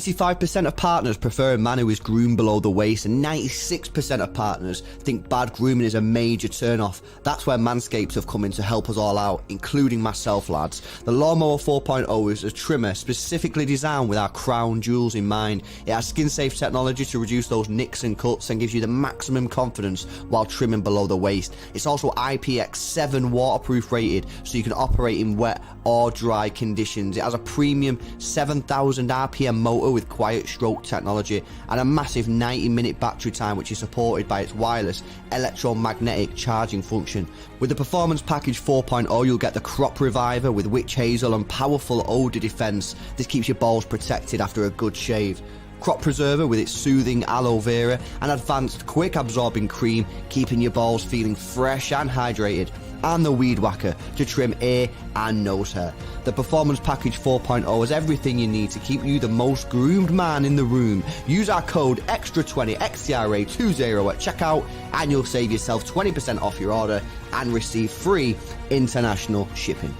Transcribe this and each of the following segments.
%85 of partners prefer a man who is groomed below the waist, and 96% of partners think bad grooming is a major turn-off. That's where Manscaped have come in to help us all out, including myself, lads. The Lawnmower 4.0 is a trimmer specifically designed with our crown jewels in mind. It has skin-safe technology to reduce those nicks and cuts and gives you the maximum confidence while trimming below the waist. It's also IPX7 waterproof rated, so you can operate in wet or dry conditions. It has a premium 7,000 RPM motor with quiet stroke technology and a massive 90-minute battery time, which is supported by its wireless electromagnetic charging function. With the Performance Package 4.0, you'll get the Crop Reviver with witch hazel and powerful odor defense. This keeps your balls protected after a good shave. Crop Preserver with its soothing aloe vera and advanced quick absorbing cream, keeping your balls feeling fresh and hydrated. And the Weed Whacker to trim ear and nose hair. The Performance Package 4.0 has everything you need to keep you the most groomed man in the room. Use our code EXTRA20 XTRA20 at checkout and you'll save yourself 20% off your order and receive free international shipping.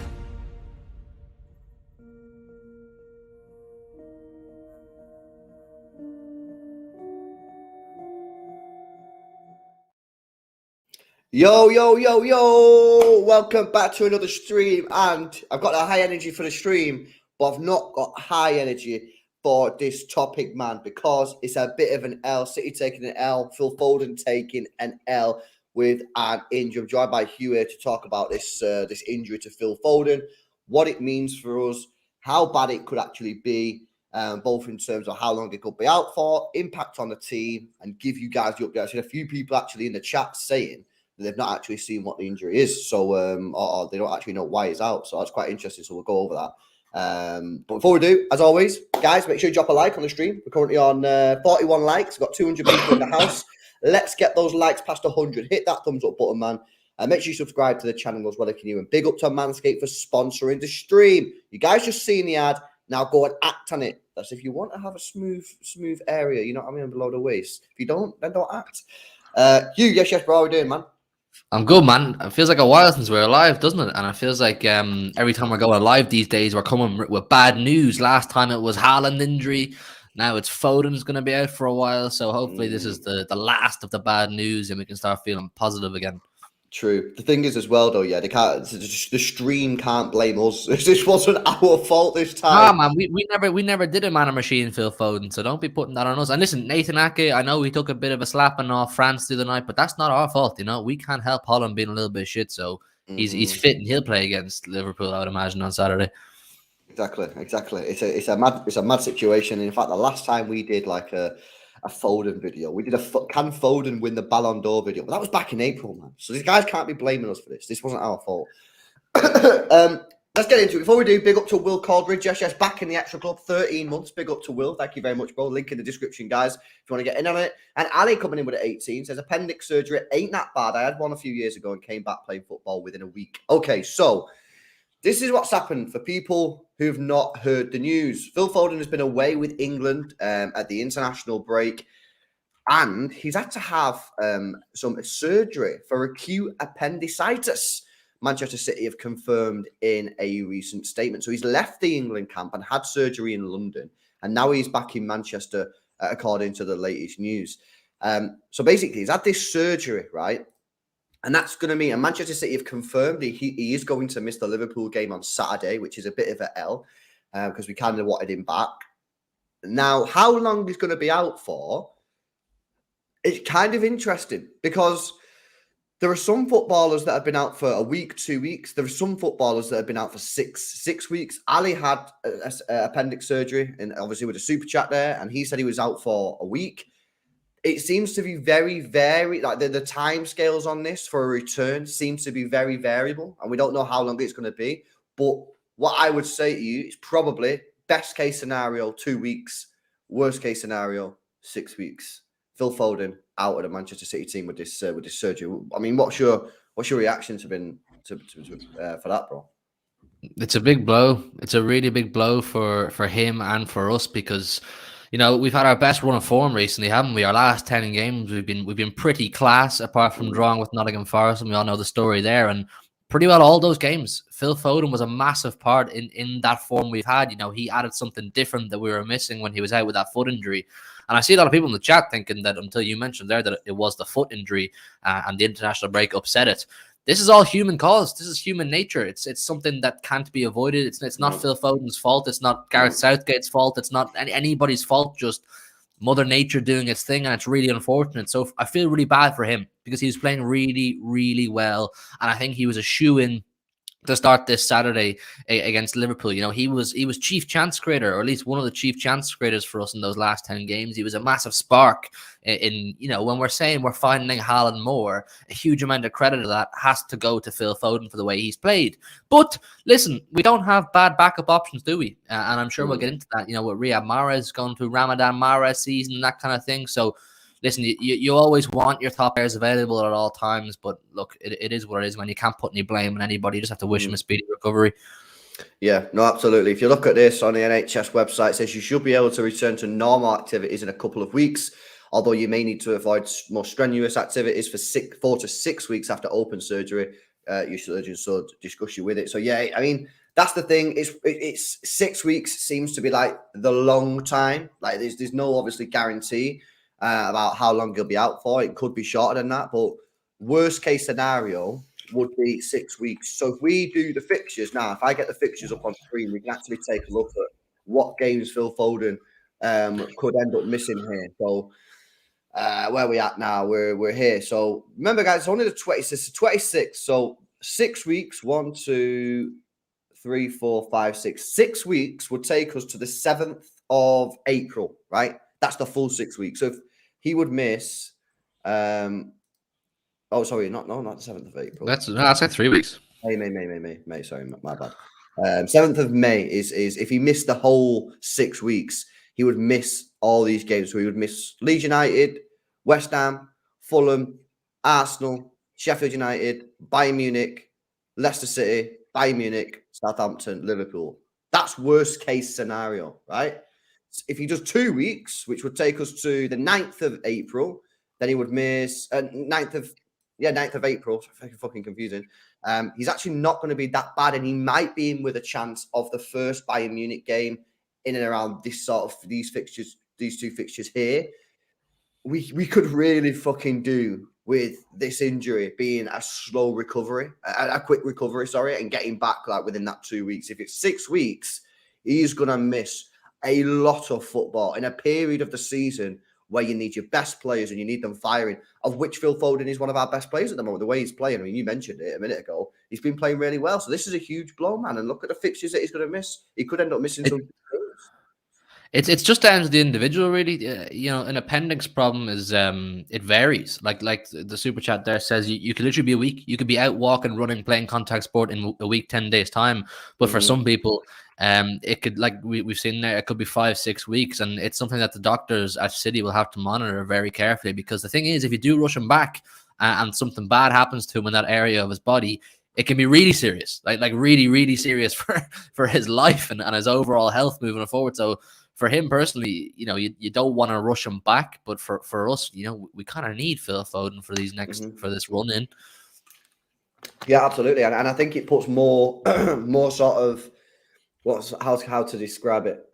Yo, yo, yo, yo! Welcome back to another stream, and I've got a high energy for the stream, but I've not got high energy for this topic, man, because it's a bit of an L. City taking an L, Phil Foden taking an L with an injury. I'm joined by Hugh here to talk about this injury to Phil Foden, what it means for us, how bad it could actually be, both in terms of how long it could be out for, impact on the team, and give you guys the update. I've seen a few people actually in the chat saying they've not actually seen what the injury is, so or they don't actually know why it's out. So that's quite interesting. So we'll go over that. But before we do, as always, guys, make sure you drop a like on the stream. We're currently on 41 likes. We've got 200 people in the house. Let's get those likes past 100. Hit that thumbs up button, man. And make sure you subscribe to the channel as well if you. And big up to Manscaped for sponsoring the stream. You guys just seen the ad. Now go and act on it. That's if you want to have a smooth area, you know what I mean, below the waist. If you don't, then don't act. Hugh, yes, bro, how are we doing, man? I'm good, man. It feels like a while since we're live, doesn't it? And it feels like every time we're going live these days, we're coming with bad news. Last time it was Haaland injury. Now it's Foden's going to be out for a while. So hopefully this is the last of the bad news and we can start feeling positive again. True. The thing is as well, though, yeah, they can't. The stream can't blame us. This wasn't our fault this time. Nah, man, we never did a man of machine, Phil Foden. So don't be putting that on us. And listen, Nathan Ake, I know he took a bit of a slapping off France the other night, but that's not our fault. You know, we can't help Holland being a little bit shit. So he's fit and he'll play against Liverpool, I would imagine, on Saturday. Exactly. It's a mad situation. And in fact, the last time we did like a Foden video, we did can Foden win the Ballon d'Or video, but that was back in April, man. So these guys can't be blaming us for this. This wasn't our fault. Let's get into it. Before we do, big up to Will Caldridge. Yes, back in the extra club, 13 months. Big up to Will. Thank you very much, bro. Link in the description, guys, if you want to get in on it. And Ali coming in with 18 says appendix surgery ain't that bad. I had one a few years ago and came back playing football within a week. Okay, so this is what's happened for people who've not heard the news. Phil Foden has been away with England at the international break, and he's had to have some surgery for acute appendicitis. Manchester City have confirmed in a recent statement. So he's left the England camp and had surgery in London, and now he's back in Manchester, according to the latest news. So basically, he's had this surgery, right? And that's going to mean, and Manchester City have confirmed he is going to miss the Liverpool game on Saturday, which is a bit of an L because we kind of wanted him back. Now, how long he's going to be out for, it's kind of interesting because there are some footballers that have been out for a week, 2 weeks. There are some footballers that have been out for six weeks. Ali had appendix surgery, and obviously with a super chat there, and he said he was out for a week. It seems to be very, very, like the time scales on this for a return seems to be very variable, and we don't know how long it's going to be. But what I would say to you is probably best case scenario 2 weeks, worst case scenario 6 weeks. Phil Foden out of the Manchester City team with this surgery. I mean, what's your reaction for that, bro? It's a big blow. It's a really big blow for him and for us because, you know, we've had our best run of form recently, haven't we? Our last 10 games, we've been pretty class, apart from drawing with Nottingham Forest, and we all know the story there. And pretty well all those games, Phil Foden was a massive part in that form we've had. You know, he added something different that we were missing when he was out with that foot injury. And I see a lot of people in the chat thinking that until you mentioned there that it was the foot injury and the international break upset it. This is all human caused. This is human nature. It's something that can't be avoided. It's not Phil Foden's fault. It's not Gareth Southgate's fault. It's not anybody's fault. Just Mother Nature doing its thing, and it's really unfortunate. So I feel really bad for him because he was playing really, really well, and I think he was a shoo-in to start this Saturday against Liverpool. You know, he was chief chance creator, or at least one of the chief chance creators for us in those last 10 games. He was a massive spark in, you know, when we're saying we're finding Haaland more, a huge amount of credit of that has to go to Phil Foden for the way he's played. But listen, we don't have bad backup options, do we? And I'm sure we'll get into that, you know, with Riyad Mahrez going through Ramadan Mahrez season, that kind of thing. So listen, you always want your top players available at all times, but look, it is what it is, man. You can't put any blame on anybody. You just have to wish him a speedy recovery. Yeah, no, absolutely. If you look at this on the NHS website, it says you should be able to return to normal activities in a couple of weeks, although you may need to avoid more strenuous activities for 4 to 6 weeks after open surgery. Your surgeon should discuss you with it. So, yeah, I mean, that's the thing. It's 6 weeks seems to be like the long time. Like there's no obviously guarantee about how long he'll be out for. It could be shorter than that, but worst case scenario would be 6 weeks. So if we do the fixtures now, if I get the fixtures up on screen, we can actually take a look at what games Phil Foden could end up missing here. So where are we at now? We're here. So remember, guys, it's only the 26th. So 6 weeks, 1, 2, 3, 4, 5, 6. 6 weeks would take us to the 7th of April, right? That's the full 6 weeks. So if he would miss, not the 7th of April. That's like 3 weeks. May. Sorry, my bad. 7th of May is if he missed the whole 6 weeks, he would miss all these games. So he would miss Leeds United, West Ham, Fulham, Arsenal, Sheffield United, Bayern Munich, Leicester City, Bayern Munich, Southampton, Liverpool. That's worst case scenario, right? If he does 2 weeks, which would take us to the 9th of April, then he would miss 9th of April. Fucking confusing. He's actually not going to be that bad, and he might be in with a chance of the first Bayern Munich game in and around these fixtures, these 2 fixtures here. We could really fucking do with this injury being a slow recovery, a quick recovery, and getting back like within that 2 weeks. If it's 6 weeks, he's going to miss a lot of football in a period of the season where you need your best players and you need them firing, of which Phil Foden is one of our best players at the moment. The way he's playing, I mean, you mentioned it a minute ago, he's been playing really well. So this is a huge blow, man. And look at the fixtures that he's going to miss. He could end up missing some. It's just down to the individual, really. You know, an appendix problem is it varies. Like the super chat there says, you could literally be a week. You could be out walking, running, playing contact sport in a week, 10 days time. But for some people, it could, like we've seen there, it could be 5-6 weeks, and it's something that the doctors at City will have to monitor very carefully. Because the thing is, if you do rush him back and something bad happens to him in that area of his body, it can be really serious, like really, really serious for his life and his overall health moving forward. So for him personally, you know, you don't want to rush him back, but for us, you know, we kind of need Phil Foden for these for this run in. Yeah, absolutely, and I think it puts more sort of how to describe it.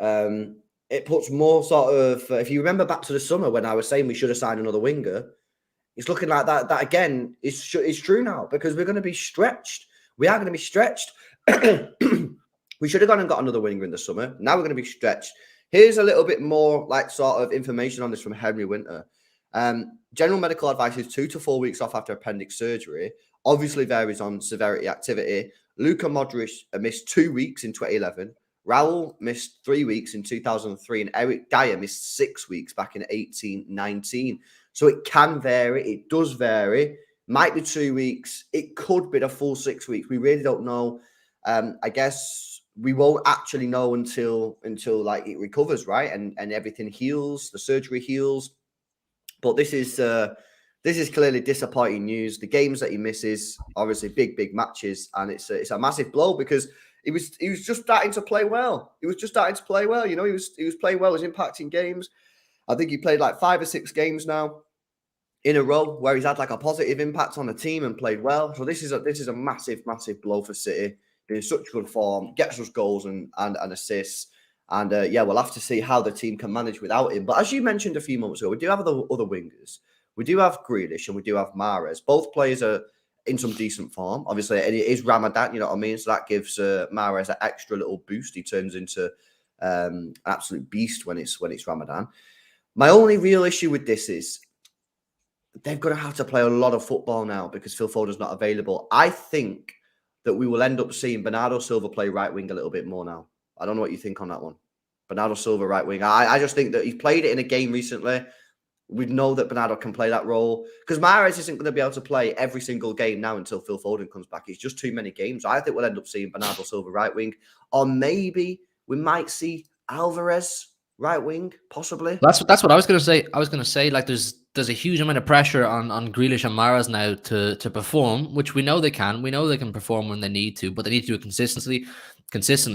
It puts more sort of if you remember back to the summer when I was saying we should have signed another winger. It's looking like that again is true now, because we're going to be stretched. We are going to be stretched. We should have gone and got another winger in the summer. Now we're going to be stretched. Here's a little bit more like sort of information on this from Henry Winter. General medical advice is 2 to 4 weeks off after appendix surgery. Obviously varies on severity, activity. Luka Modric missed 2 weeks in 2011. Raul missed 3 weeks in 2003, and Eric Dyer missed 6 weeks back in 1819. So it can vary. It does vary. Might be 2 weeks. It could be the full 6 weeks. We really don't know. I guess we won't actually know until like it recovers, right? And everything heals, the surgery heals. But this is clearly disappointing news. The games that he misses, obviously big matches, and it's a massive blow because he was just starting to play well. He was just starting to play well. You know, he was playing well. He was impacting games. I think he played like 5 or 6 games now in a row where he's had like a positive impact on the team and played well. So this is a massive blow for City. In such good form, gets us goals and assists. And yeah, we'll have to see how the team can manage without him. But as you mentioned a few moments ago, we do have the other wingers. We do have Grealish and we do have Mahrez. Both players are in some decent form. Obviously, it is Ramadan, you know what I mean? So that gives Mahrez an extra little boost. He turns into an absolute beast when it's Ramadan. My only real issue with this is they're going to have to play a lot of football now because Phil Foden's not available. I think that we will end up seeing Bernardo Silva play right wing a little bit more now. I don't know what you think on that one. Bernardo Silva right wing. I just think that he's played it in a game recently. We know that Bernardo can play that role because Mahrez isn't going to be able to play every single game now until Phil Foden comes back. It's just too many games. I think we'll end up seeing Bernardo Silva right wing, or maybe we might see Alvarez right wing, possibly. That's what I was going to say. I was going to say like there's a huge amount of pressure on Grealish and Mahrez now to perform, which we know they can. We know they can perform when they need to, but they need to do it consistently.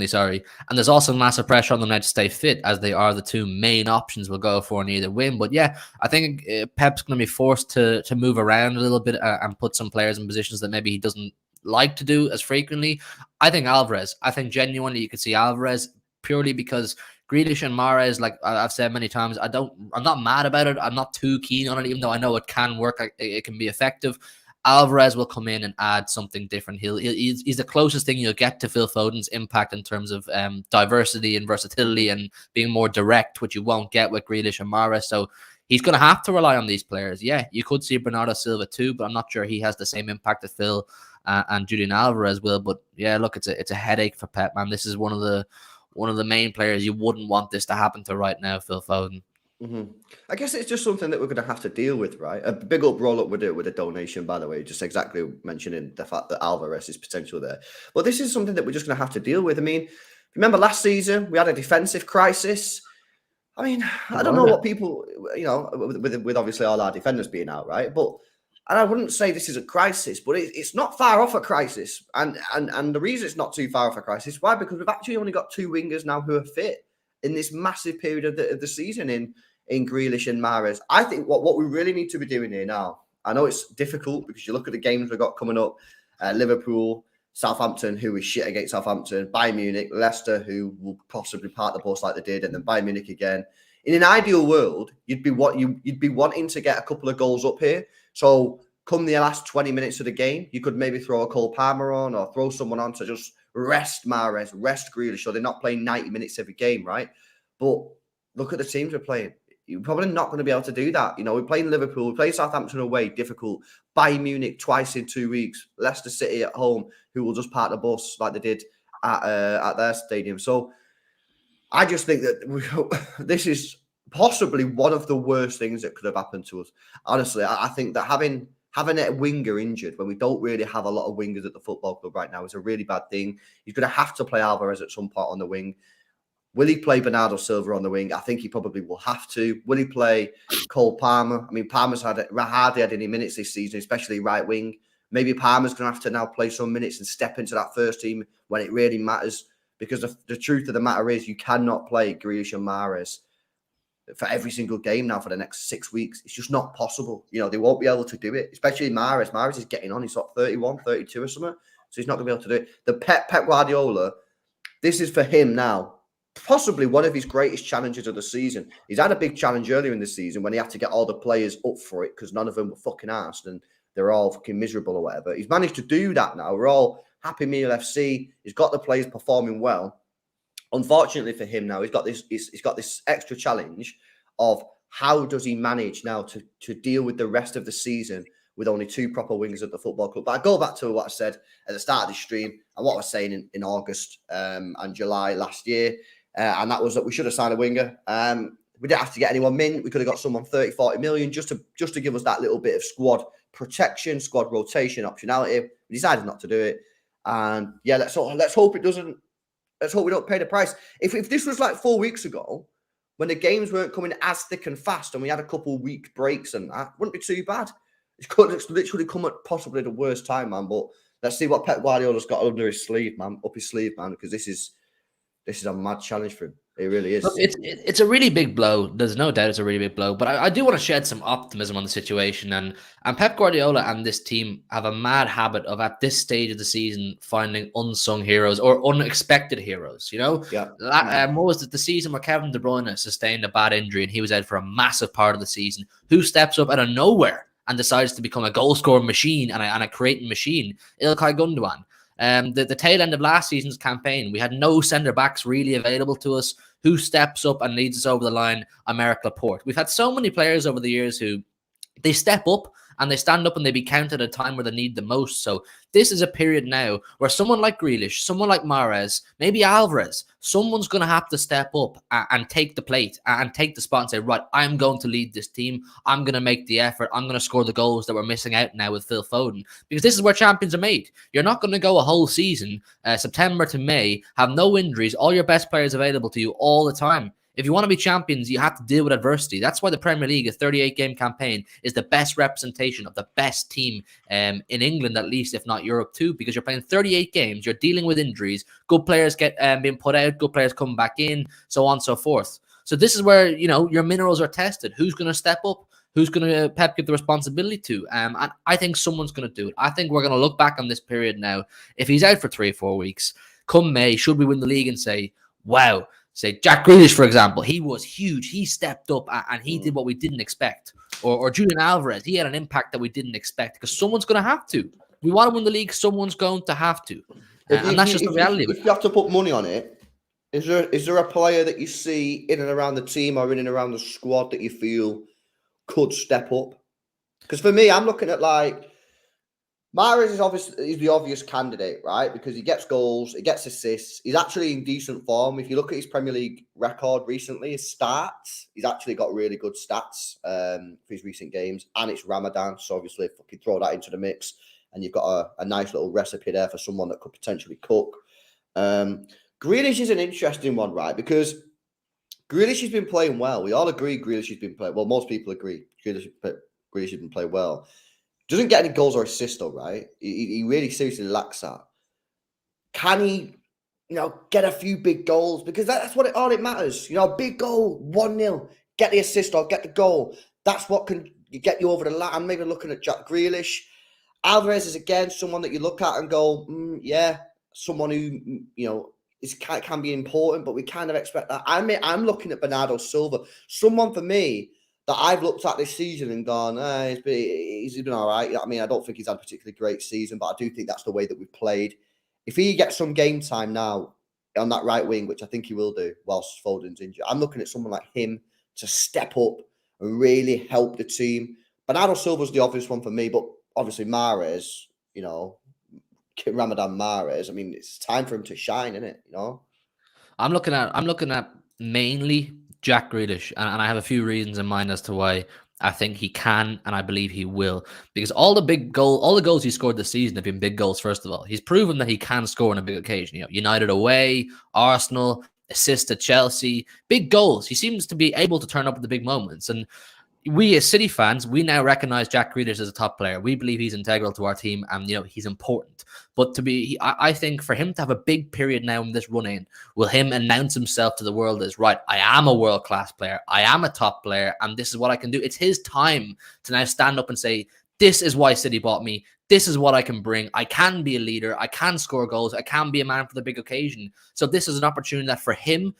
Sorry, and there's also massive pressure on them now to stay fit, as they are the two main options we'll go for in either win. But yeah, I think Pep's going to be forced to move around a little bit and put some players in positions that maybe he doesn't like to do as frequently. I think Alvarez. I think genuinely you could see Alvarez purely because Grealish and Mahrez, like I've said many times, I'm not mad about it. I'm not too keen on it, even though I know it can work. It can be effective. Alvarez will come in and add something different. He's the closest thing you'll get to Phil Foden's impact in terms of diversity and versatility and being more direct, which you won't get with Grealish and Mahrez. So he's going to have to rely on these players. Yeah, you could see Bernardo Silva too, but I'm not sure he has the same impact that Phil and Julian Alvarez will. But yeah, look, it's a headache for Pep, man. This is one of the main players you wouldn't want this to happen to right now, Phil Foden. Mm-hmm. I guess it's just something that we're going to have to deal with, right? A big up roll up with a donation, by the way, just exactly mentioning the fact that Alvarez is potential there. But this is something that we're just going to have to deal with. I mean, remember last season we had a defensive crisis. I mean, I don't know what people, you know, with obviously all our defenders being out, right? But and I wouldn't say this is a crisis, but it's not far off a crisis. And the reason it's not too far off a crisis, why? Because we've actually only got 2 wingers now who are fit in this massive period of the season in Grealish and Mahrez. I think what we really need to be doing here now, I know it's difficult because you look at the games we've got coming up, Liverpool, Southampton, who is shit against Southampton, Bayern Munich, Leicester, who will possibly part the bus like they did, and then Bayern Munich again. In an ideal world, you'd be wanting to get a couple of goals up here. So come the last 20 minutes of the game, you could maybe throw a Cole Palmer on or throw someone on to just rest Mahrez, rest Grealish, so they're not playing 90 minutes every game, right? But look at the teams we're playing. You're probably not going to be able to do that. You know, we're playing Liverpool, we play Southampton away, difficult. Bayern Munich twice in 2 weeks. Leicester City at home, who will just park the bus like they did at their stadium. So I just think that this is possibly one of the worst things that could have happened to us. Honestly, I think that having a winger injured when we don't really have a lot of wingers at the football club right now is a really bad thing. He's going to have to play Alvarez at some point on the wing. Will he play Bernardo Silva on the wing? I think he probably will have to. Will he play Cole Palmer? I mean, Palmer's hardly had any minutes this season, especially right wing. Maybe Palmer's going to have to now play some minutes and step into that first team when it really matters. Because the truth of the matter is you cannot play Grealish and Mahrez for every single game now for the next 6 weeks. It's just not possible. You know, they won't be able to do it, especially Mahrez. Mahrez is getting on. He's like 31, 32 or something. So he's not going to be able to do it. The Pep Guardiola, this is for him now. Possibly one of his greatest challenges of the season. He's had a big challenge earlier in the season when he had to get all the players up for it because none of them were fucking arsed and they're all fucking miserable or whatever. He's managed to do that now. We're all happy meal FC. He's got the players performing well. unfortunately for him now, he's got this extra challenge of how does he manage now to deal with the rest of the season with only 2 proper wingers at the football club. But I go back to what I said at the start of the stream and what I was saying in August and July last year, and that was that we should have signed a winger. We didn't have to get anyone mint. We could have got someone 30, 40 million just to give us that little bit of squad protection, squad rotation, optionality. We decided not to do it. And yeah, let's hope it doesn't. Let's hope we don't pay the price. If this was like 4 weeks ago, when the games weren't coming as thick and fast, and we had a couple of week breaks and that, wouldn't be too bad. It's literally come at possibly the worst time, man. But let's see what Pep Guardiola's got under his sleeve, man, because this is a mad challenge for him. It really is. Look, it's a really big blow. There's no doubt it's a really big blow. But I do want to shed some optimism on the situation. And Pep Guardiola and this team have a mad habit of, at this stage of the season, finding unsung heroes or unexpected heroes. You know, what was it, the season where Kevin De Bruyne sustained a bad injury and he was out for a massive part of the season? Who steps up out of nowhere and decides to become a goal scoring machine and a creating machine? Ilkay Gundogan. The tail end of last season's campaign, we had no centre backs really available to us. Who steps up and leads us over the line? Aymeric Laporte. We've had so many players over the years who they step up and they stand up and they be counted at a time where they need the most. So this is a period now where someone like Grealish, someone like Mahrez, maybe Alvarez, someone's going to have to step up and take the plate and take the spot and say, right, I'm going to lead this team. I'm going to make the effort. I'm going to score the goals that we're missing out now with Phil Foden, because this is where champions are made. You're not going to go a whole season, September to May, have no injuries, all your best players available to you all the time. If you want to be champions, you have to deal with adversity. That's why the Premier League, a 38-game campaign, is the best representation of the best team in England, at least, if not Europe too, because you're playing 38 games, you're dealing with injuries, good players get being put out, good players come back in, so on and so forth. So this is where, you know, your minerals are tested. Who's going to step up? Who's going to Pep give the responsibility to? And I think someone's going to do it. I think we're going to look back on this period now. If he's out for 3 or 4 weeks, come May, should we win the league and say, wow, say Jack Grealish, for example, he was huge. He stepped up and he did what we didn't expect. Or Julian Alvarez, he had an impact that we didn't expect, because someone's going to have to. We want to win the league, someone's going to have to. And that's just the reality. If you have to put money on it, is there a player that you see in and around the team or in and around the squad that you feel could step up? Because for me, I'm looking at like, Mahrez is the obvious candidate, right? Because he gets goals, he gets assists. He's actually in decent form. If you look at his Premier League record recently, his stats, he's actually got really good stats for his recent games. And it's Ramadan, so obviously fucking throw that into the mix, and you've got a nice little recipe there for someone that could potentially cook. Grealish is an interesting one, right? Because Grealish has been playing well. We all agree Grealish has been playing well. Most people agree Grealish has been playing well. Doesn't get any goals or assists, though, right? He really seriously lacks that. Can he, get a few big goals? Because that's what all it matters. A big goal, 1-0, get the assist or get the goal. That's what can get you over the line. I'm maybe looking at Jack Grealish. Alvarez is, again, someone that you look at and go, yeah, someone who, can be important, but we kind of expect that. I'm looking at Bernardo Silva. Someone, for me, that I've looked at this season and gone, he's been all right. I mean, I don't think he's had a particularly great season, but I do think that's the way that we've played. If he gets some game time now on that right wing, which I think he will do whilst Foden's injured, I'm looking at someone like him to step up and really help the team. Bernardo Silva's the obvious one for me, but obviously Mahrez, Ramadan Mahrez, I mean, it's time for him to shine, isn't it? I'm looking at mainly Jack Grealish, and I have a few reasons in mind as to why I think he can, and I believe he will. Because all the goals he scored this season have been big goals. First of all, he's proven that he can score on a big occasion. United away, Arsenal, assist to Chelsea, big goals. He seems to be able to turn up at the big moments, and we as City fans, we now recognize Jack Grealish as a top player. We believe he's integral to our team, and he's important. But I think for him to have a big period now in this run-in, will him announce himself to the world as, right, I am a world-class player, I am a top player, and this is what I can do. It's his time to now stand up and say, this is why City bought me. This is what I can bring. I can be a leader. I can score goals. I can be a man for the big occasion. So this is an opportunity that for him,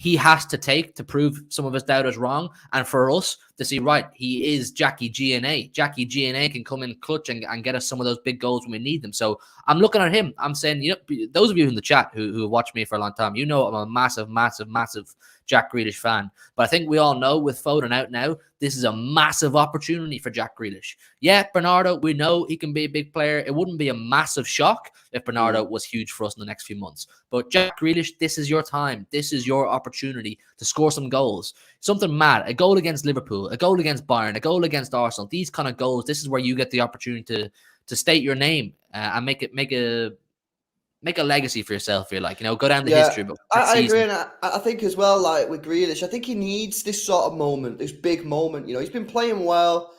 he has to take to prove some of his doubters wrong, and for us to see, right, he is Jackie G&A. Jackie G&A can come in clutch and get us some of those big goals when we need them. So I'm looking at him. I'm saying, those of you in the chat who have watched me for a long time, I'm a massive, massive, massive Jack Grealish fan. But I think we all know with Foden out now, this is a massive opportunity for Jack Grealish. Yeah, Bernardo, we know he can be a big player. It wouldn't be a massive shock if Bernardo was huge for us in the next few months. But Jack Grealish, this is your time. This is your opportunity to score some goals. Something mad. A goal against Liverpool, a goal against Bayern, a goal against Arsenal. These kind of goals, this is where you get the opportunity to state your name and make a legacy for yourself. You're like, go down the history. But I agree, and I think as well, like with Grealish, I think he needs this sort of moment, this big moment. He's been playing well.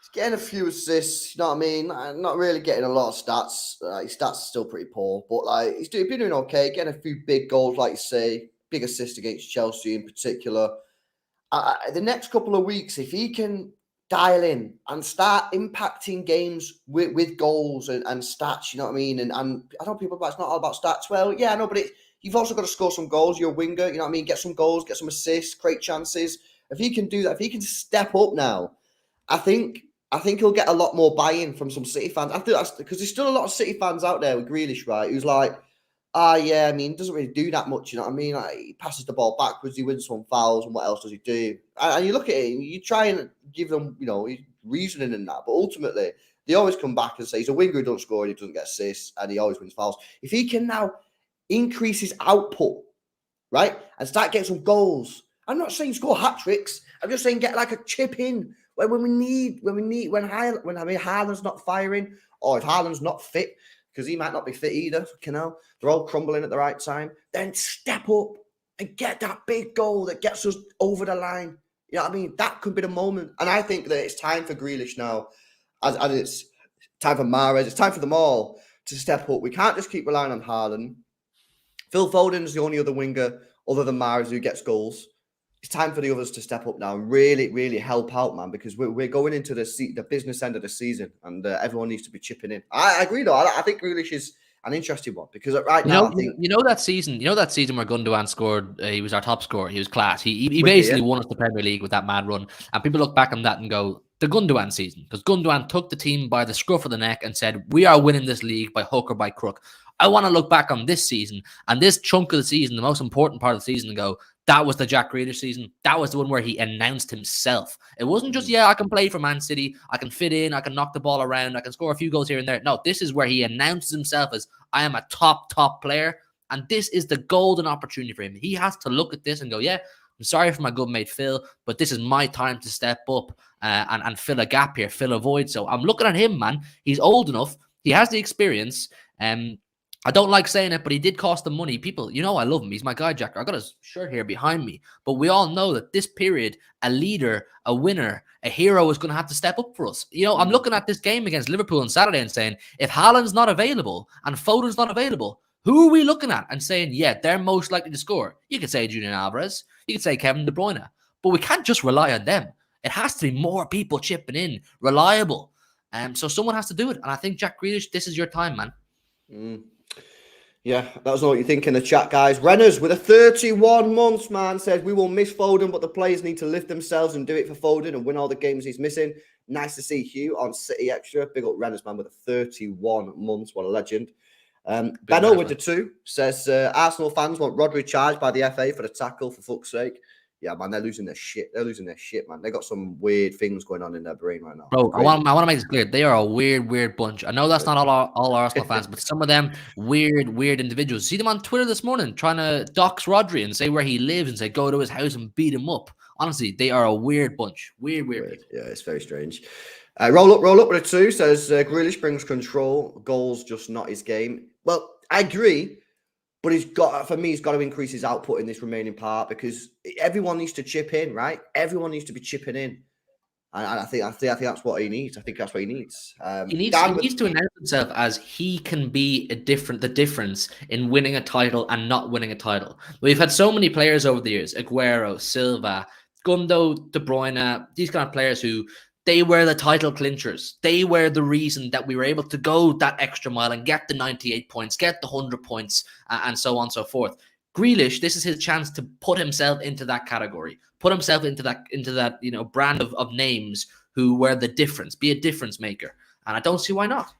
He's getting a few assists. You know what I mean? Not really getting a lot of stats. His stats are still pretty poor, but like he's been doing okay. Getting a few big goals, like you say, big assist against Chelsea in particular. The next couple of weeks, if he can dial in and start impacting games with goals and stats, you know what I mean? And I know people, it's not all about stats. Well, yeah, I know, but you've also got to score some goals. You're a winger, you know what I mean? Get some goals, get some assists, create chances. If he can do that, if he can step up now, I think he'll get a lot more buy-in from some City fans. Because there's still a lot of City fans out there with Grealish, right? Who's like, yeah, I mean, doesn't really do that much, you know what I mean? Like, he passes the ball backwards, he wins some fouls, and what else does he do? And you look at it, and you try and give them, reasoning in that, but ultimately, they always come back and say he's a winger who doesn't score, and he doesn't get assists, and he always wins fouls. If he can now increase his output, right, and start getting some goals, I'm not saying score hat-tricks, I'm just saying get like a chip in when Haaland's not firing, or if Haaland's not fit, because he might not be fit either, they're all crumbling at the right time, then step up and get that big goal that gets us over the line. You know what I mean? That could be the moment. And I think that it's time for Grealish now, as it's time for Mahrez, it's time for them all to step up. We can't just keep relying on Haaland. Phil Foden's the only other winger other than Mahrez who gets goals. It's time for the others to step up now and really, really help out, man, because we're going into the business end of the season, and everyone needs to be chipping in. I agree, though. I think Grealish is an interesting one because right now, I think that season where Gundogan scored, he was our top scorer. He was class. He basically won us the Premier League with that mad run, and people look back on that and go, the Gundogan season, because Gundogan took the team by the scruff of the neck and said, we are winning this league by hook or by crook. I want to look back on this season and this chunk of the season, the most important part of the season, and go, that was the Jack Grealish season. That was the one where he announced himself. It wasn't just, I can play for Man City, I can fit in, I can knock the ball around, I can score a few goals here and there. No, this is where he announces himself as, I am a top player, and this is the golden opportunity for him. He has to look at this and go, I'm sorry for my good mate Phil, but this is my time to step up and fill a gap here, fill a void. So I'm looking at him, man. He's old enough. He has the experience. I don't like saying it, but he did cost them money. People, I love him. He's my guy, Jack. I got his shirt here behind me. But we all know that this period, a leader, a winner, a hero is going to have to step up for us. I'm looking at this game against Liverpool on Saturday and saying, if Haaland's not available and Foden's not available, who are we looking at and saying, they're most likely to score? You could say Julian Alvarez. You could say Kevin De Bruyne. But we can't just rely on them. It has to be more people chipping in, reliable. So someone has to do it. And I think, Jack Grealish, this is your time, man. Yeah, that was what you think in the chat, guys. Renners with a 31 months, man, said, we will miss Foden, but the players need to lift themselves and do it for Foden and win all the games he's missing. Nice to see Hugh on City Extra. Big up Renners, man, with a 31 months. What a legend. Benno with the 2 says, Arsenal fans want Rodri charged by the FA for the tackle, for fuck's sake. Yeah, man, they're losing their shit. Man. They got some weird things going on in their brain right now. Bro, I want to make this clear. They are a weird bunch. I know that's not all Arsenal fans, but some of them weird individuals. See them on Twitter this morning trying to dox Rodri and say where he lives and say go to his house and beat him up. Honestly, they are a weird bunch. Weird. Yeah, it's very strange. Roll up with a 2 says Grealish brings control. Goals just not his game. Well, I agree. But he's got to increase his output in this remaining part because everyone needs to chip in, right? Everyone needs to be chipping in. And I think that's what he needs. I think that's what he needs. He needs to announce himself as he can be the difference in winning a title and not winning a title. We've had so many players over the years, Aguero, Silva, Gundo, De Bruyne, these kind of players who they were the title clinchers. They were the reason that we were able to go that extra mile and get the 98 points, get the 100 points, and so on and so forth. Grealish, this is his chance to put himself into that category, put himself into that brand of names who were the difference, be a difference maker, and I don't see why not.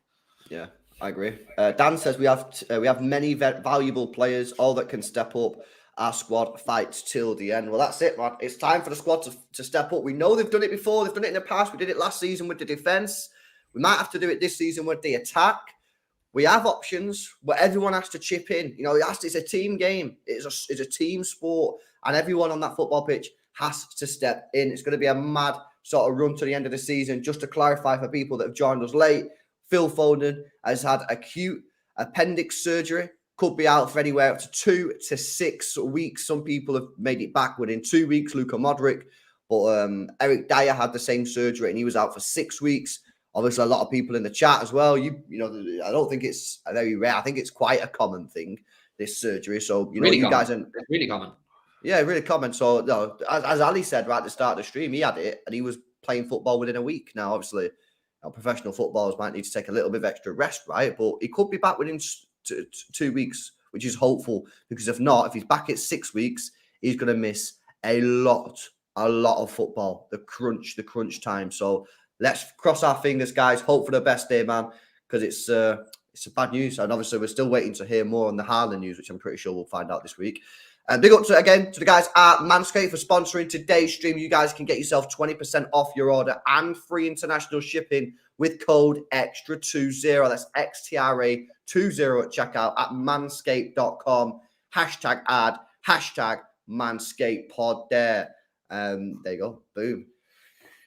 Yeah, I agree. Dan says we have many valuable players, all that can step up. Our squad fights till the end. Well, that's it, man. It's time for the squad to step up. We know they've done it before. They've done it in the past. We did it last season with the defense. We might have to do it this season with the attack. We have options where everyone has to chip in. It's a team game. It's a team sport, and everyone on that football pitch has to step in. It's going to be a mad sort of run to the end of the season. Just to clarify for people that have joined us late, Phil Foden has had acute appendix surgery. Could be out for anywhere up to 2 to 6 weeks. Some people have made it back within 2 weeks, Luka Modric. But Eric Dyer had the same surgery and he was out for 6 weeks. Obviously, a lot of people in the chat as well. I don't think it's very rare. I think it's quite a common thing, this surgery. So, you guys are... It's really common. Yeah, really common. So, as Ali said right at the start of the stream, he had it and he was playing football within a week. Now, obviously, professional footballers might need to take a little bit of extra rest, right? But he could be back within 2 weeks, which is hopeful, because if not, if he's back at 6 weeks, he's going to miss a lot of football, the crunch time. So let's cross our fingers, guys. Hope for the best day, man, because it's a bad news. And obviously, we're still waiting to hear more on the Haaland news, which I'm pretty sure we'll find out this week. And big up to the guys at Manscaped for sponsoring today's stream. You guys can get yourself 20% off your order and free international shipping with code EXTRA20. That's XTRA20 at checkout at manscaped.com. #ad, #ManscapedPod there. There you go. Boom.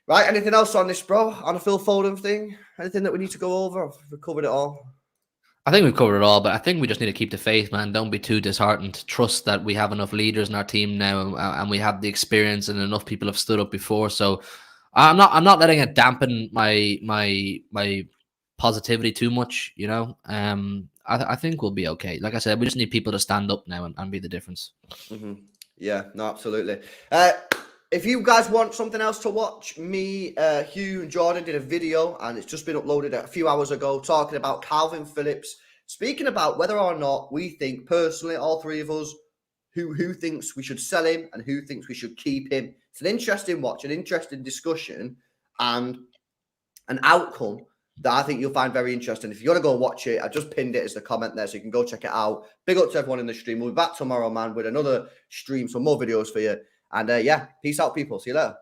Right, anything else on this, bro? On a Phil Foden thing? Anything that we need to go over? We've covered it all. I think we've covered it all, but I think we just need to keep the faith, man. Don't be too disheartened. Trust that we have enough leaders in our team now, and we have the experience, and enough people have stood up before. So I'm not letting it dampen my positivity too much. I think we'll be okay. Like I said, we just need people to stand up now and be the difference. Mm-hmm. Yeah, no, absolutely. If you guys want something else to watch, me, Hugh and Jordan did a video, and it's just been uploaded a few hours ago, talking about Calvin Phillips, speaking about whether or not we think, personally, all three of us, who thinks we should sell him and who thinks we should keep him. It's an interesting watch, an interesting discussion, and an outcome that I think you'll find very interesting. If you want to go watch it, I just pinned it as a comment there, so you can go check it out. Big up to everyone in the stream. We'll be back tomorrow, man, with another stream, some more videos for you. And peace out, people. See you later.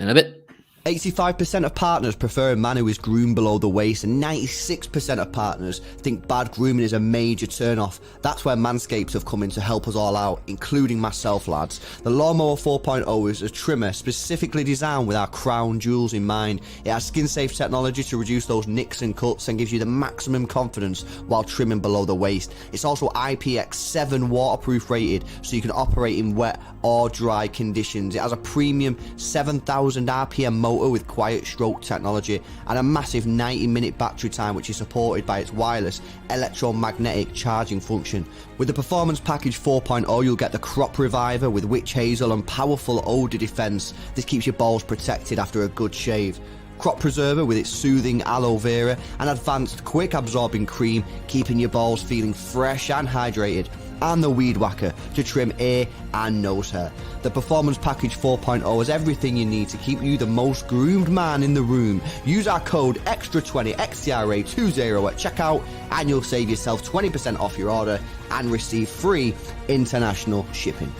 In a bit. 85% of partners prefer a man who is groomed below the waist, and 96% of partners think bad grooming is a major turn-off. That's where Manscaped have come in to help us all out, including myself, lads. The Lawnmower 4.0 is a trimmer specifically designed with our crown jewels in mind. It has skin-safe technology to reduce those nicks and cuts and gives you the maximum confidence while trimming below the waist. It's also IPX7 waterproof rated, so you can operate in wet or dry conditions. It has a premium 7,000 RPM motor with quiet stroke technology and a massive 90-minute battery time, which is supported by its wireless electromagnetic charging function. With the Performance Package 4.0, you'll get the Crop Reviver with witch hazel and powerful odor defense. This keeps your balls protected after a good shave. Crop Preserver with its soothing aloe vera and advanced quick absorbing cream, keeping your balls feeling fresh and hydrated. And the Weed Whacker to trim ear and nose hair. The Performance Package 4.0 has everything you need to keep you the most groomed man in the room. Use our code EXTRA20 XTRA20 at checkout and you'll save yourself 20% off your order and receive free international shipping.